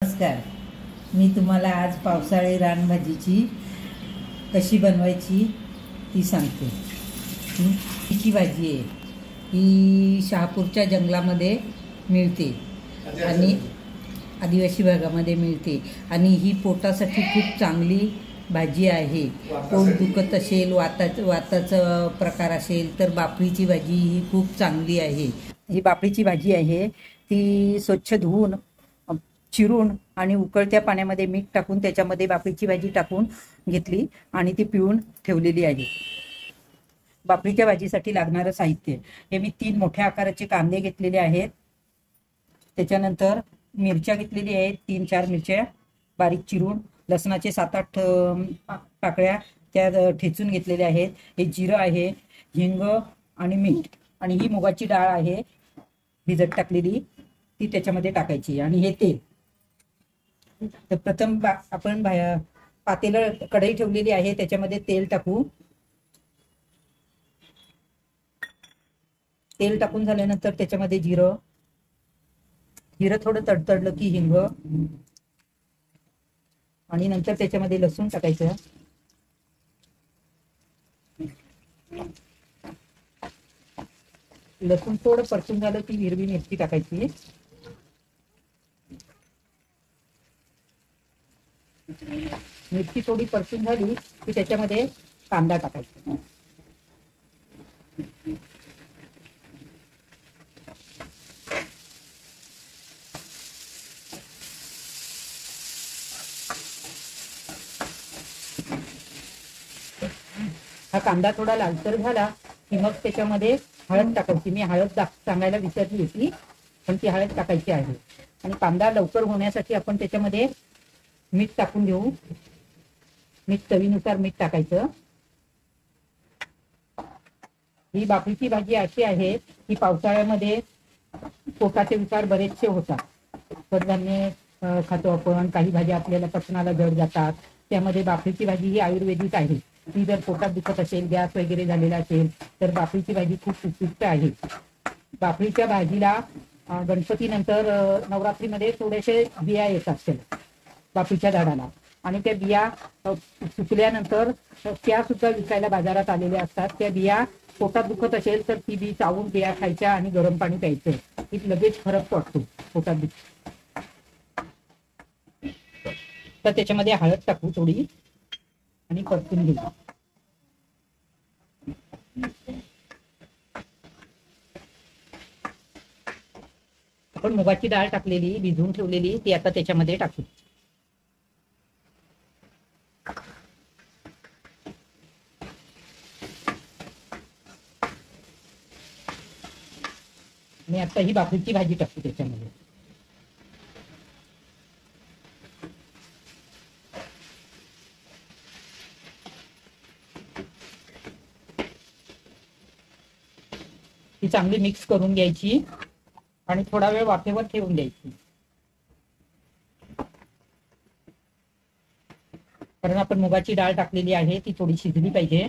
नमस्कार. मी तुम्हाला आज पावसाळी रानभाजीची कशी बनवायची ती सांगते. ही भाजी आहे, ही शहापूरच्या जंगलामध्ये मिळते आणि आदिवासी भागामध्ये मिळते आणि ही पोटासाठी खूप चांगली भाजी आहे. पोट दुखत असेल, वाताचा प्रकार असेल तर बापरीची भाजी ही खूप चांगली आहे. ही बापरीची भाजी आहे, ती स्वच्छ धुवून चिरून आणि उकळत्या पाण्यामध्ये मीठ टाकून त्याच्यामध्ये बापरीची भाजी टाकून घेतली आणि ती पिळून ठेवलेली आहे. बापरीच्या भाजीसाठी लागणारं साहित्य हे मी 3 मोठ्या आकाराचे कांदे घेतलेले आहेत. त्याच्यानंतर मिरच्या घेतलेली आहेत, 3-4 मिरच्या बारीक चिरून. लसणाचे 7-8 पाकळ्या त्या ठेचून घेतलेल्या आहेत. हे जिरं आहे, हिंग आणि मीठ. आणि ही मुगाची डाळ आहे भिजत टाकलेली, ती त्याच्यामध्ये टाकायची. आणि हे तेल. तर प्रथम आपण पातेलं कढई ठेवलेली आहे, त्याच्यामध्ये तेल टाकू. तेल टाकून झाल्यानंतर त्याच्यामध्ये जिरं थोडं तडतडलं की हिंग आणि नंतर त्याच्यामध्ये लसूण टाकायचं. लसूण थोडं परतून झालं की हिरवी मिरची टाकायची. मिरची थोडी परतून झाली की त्याच्यामध्ये कांदा टाकायचा. हा कांदा थोडा लालसर झाला की मग त्याच्यामध्ये हळद टाकायची. मी हळद सांगायला विसरली होती, पण ती हळद टाकायची आहे. आणि कांदा लवकर होण्यासाठी आपण त्याच्यामध्ये मीठ टाकून घेऊ. मीठ चवीनुसार मीठ टाकायचं. ही बापरीची भाजी अशी आहे की पावसाळ्यामध्ये पोटाचे विकार बरेचसे होतात. कडधान्य खातो आपण, काही भाज्या आपल्याला पचनाला जड जातात. त्यामध्ये बापरीची भाजी ही आयुर्वेदिक आहे. ती जर पोटात दुखत असेल, गॅस वगैरे झालेला असेल तर बापरीची भाजी खूप उपयुक्त आहे. बापरीच्या भाजीला गणपतीनंतर नवरात्रीमध्ये थोडेसे बिया येतात बापरीच्या झाडाला, आणि त्या बिया सुकल्यानंतर त्या सुद्धा विकायला बाजारात आलेल्या असतात. त्या बिया पोटात दुखत असेल तर ती बी चावून बिया खायच्या आणि गरम पाणी प्यायचं. की लगेच फरक पडतो पोटात दुख. तर त्याच्यामध्ये हळद टाकू थोडी आणि परतून घेऊ. आपण मुगाची डाळ टाकलेली, भिजवून ठेवलेली, ती आता त्याच्यामध्ये टाकू. आणि आता ही बापरीची भाजी टाकू त्याच्यामध्ये. ती चांगली मिक्स करून घ्यायची आणि थोडा वेळ वाफेवर ठेवून द्यायची. कारण आपण मुगाची डाळ टाकलेली आहे, ती थोडी शिजली पाहिजे.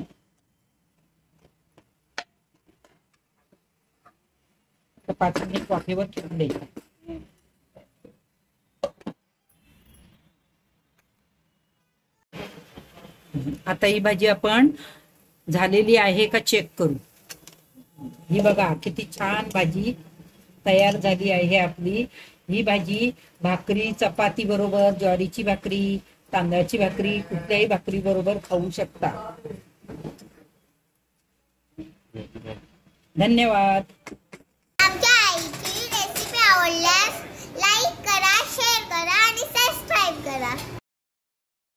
तर 5 मिनिट वाफेवर ठेवून द्यायची. आता ही भाजी आपण झालेली आहे का चेक करू. ही बघा किती छान भाजी तयार झाली आहे आपली. ही भाजी भाकरी, चपाती बरोबर, ज्वारीची भाकरी, तांदळाची भाकरी, कुठल्याही भाकरी बरोबर खाऊ शकता. धन्यवाद. आमच्या आईची रेसिपी आवडल्यास लाईक करा, शेअर करा आणि सबस्क्राईब करा.